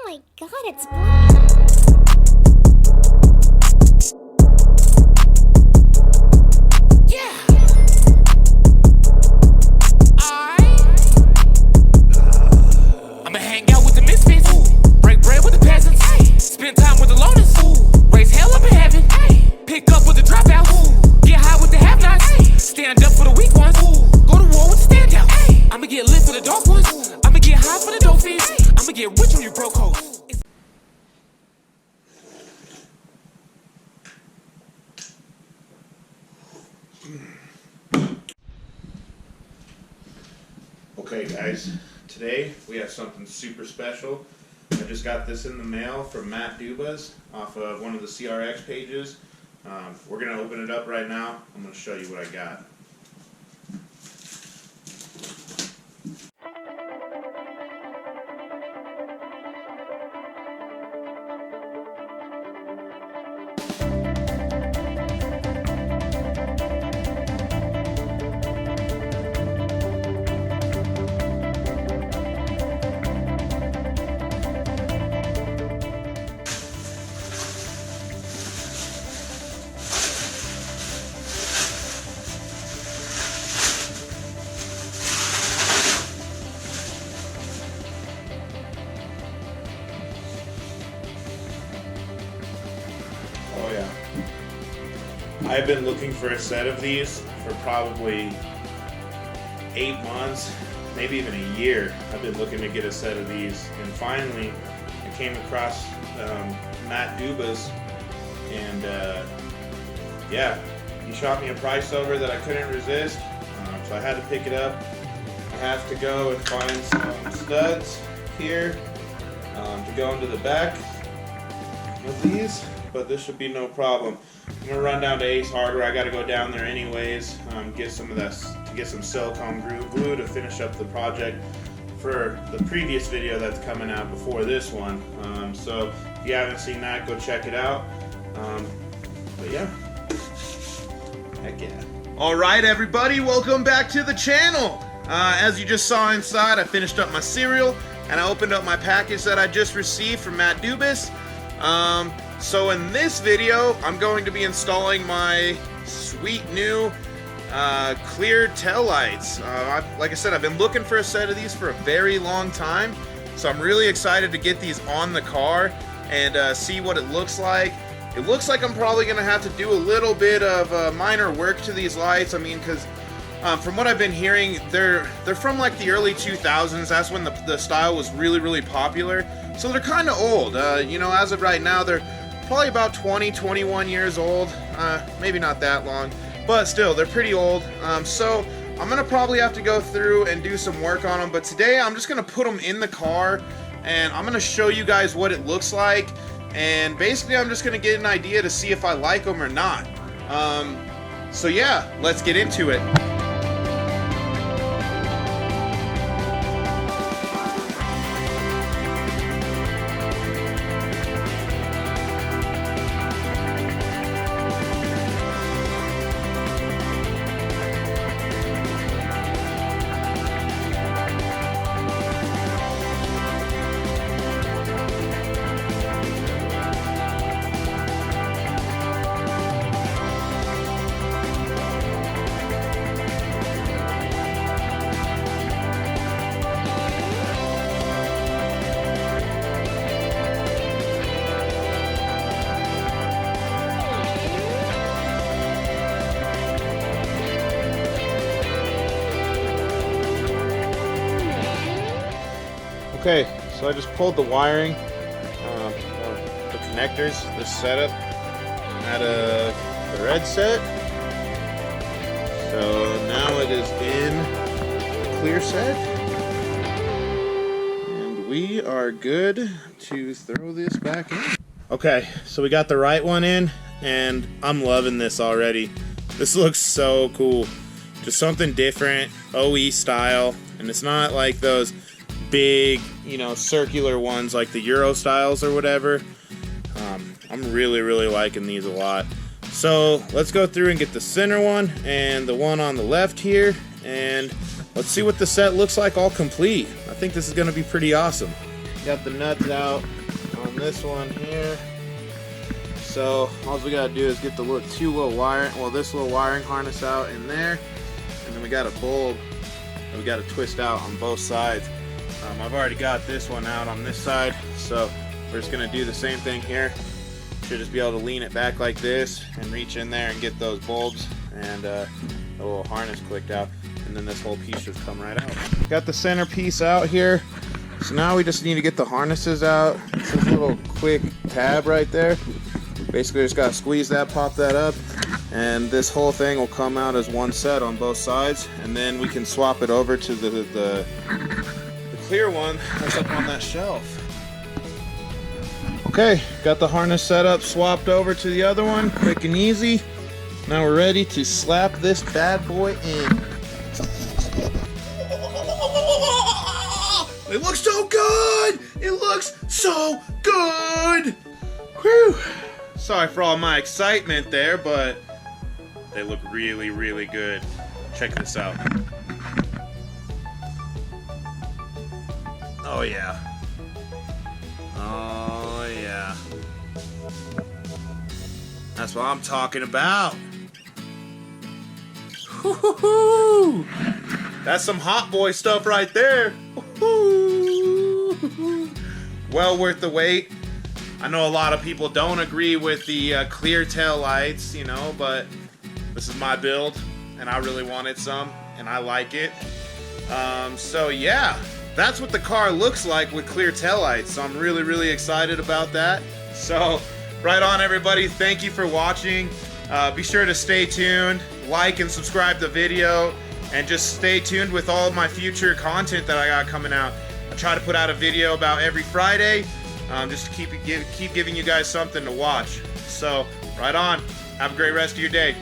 my god, it's black. Yeah. I'ma hang out with the misfits. Break bread with the peasants. Spend time with the loners. Raise hell up in heaven. Pick up with the dropouts. Get high with the have-nots. Stand up for the weak ones. Go to war with the standouts. I'ma get lit for the dark ones. I'ma get high for the dope fiends. I'ma get rich on you broke hoes. Okay guys, today we have something super special. I just got this in the mail from Matt Dubas off of one of the CRX pages. We're going to open it up right now. I'm going to show you what I got. Oh yeah. I've been looking for a set of these for probably 8 months, maybe even a year. I've been looking to get a set of these, and finally I came across Matt Dubas, and yeah, he shot me a price over that I couldn't resist, so I had to pick it up. I have to go and find some studs here to go into the back of these, but this should be no problem. I'm gonna run down to Ace Hardware. I gotta go down there anyways, get some of this, to get some silicone glue to finish up the project for the previous video that's coming out before this one. So if you haven't seen that, go check it out. But yeah, heck yeah. Alright everybody, welcome back to the channel. As you just saw inside, I finished up my cereal and I opened up my package that I just received from Matt Dubas. So in this video, I'm going to be installing my sweet new clear tail lights. Like I said, I've been looking for a set of these for a very long time, so I'm really excited to get these on the car and see what it looks like. It looks like I'm probably going to have to do a little bit of minor work to these lights. I mean, because from what I've been hearing, they're from like the early 2000s. That's when the style was really popular. So they're kind of old. You know, as of right now, they're probably about 21 years old. Maybe not that long, but still, they're pretty old. So I'm gonna probably have to go through and do some work on them. But today, I'm just gonna put them in the car, and I'm gonna show you guys what it looks like. And basically, I'm just gonna get an idea to see if I like them or not. So yeah, let's get into it. Okay, so I just pulled the wiring, the connectors, this setup, out of the red set. So now it is in the clear set, and we are good to throw this back in. Okay, so we got the right one in, and I'm loving this already. This looks so cool. Just something different, OE style, and it's not like those big, you know, circular ones like the Euro styles or whatever. I'm really liking these a lot. So let's go through and get the center one and the one on the left here, and let's see what the set looks like all complete. I think this is going to be pretty awesome. Got the nuts out on this one here. So all we gotta do is get the this little wiring harness out in there, and then we got a bulb that we gotta twist out on both sides. I've already got this one out on this side, so we're just gonna do the same thing here. Should just be able to lean it back like this and reach in there and get those bulbs and the little harness clicked out, and then this whole piece should come right out. Got the center piece out here, so now we just need to get the harnesses out. It's a little quick tab right there. Basically just gotta squeeze that, pop that up, and this whole thing will come out as one set on both sides, and then we can swap it over to the clear one that's up on that shelf. Okay, got the harness set up, swapped over to the other one, quick and easy. Now we're ready to slap this bad boy in. It looks so good! It looks so good! Whew! Sorry for all my excitement there, but they look really, really good. Check this out. Oh yeah. Oh yeah. That's what I'm talking about. Woo-hoo-hoo! That's some hot boy stuff right there. Woo-hoo! Well worth the wait. I know a lot of people don't agree with the clear tail lights, you know, but this is my build, and I really wanted some, and I like it. So yeah, that's what the car looks like with clear tail lights. So I'm really, really excited about that. So right on, everybody. Thank you for watching. Be sure to stay tuned, like and subscribe to the video, and just stay tuned with all of my future content that I got coming out. I try to put out a video about every Friday. Just to keep giving you guys something to watch. So, right on. Have a great rest of your day.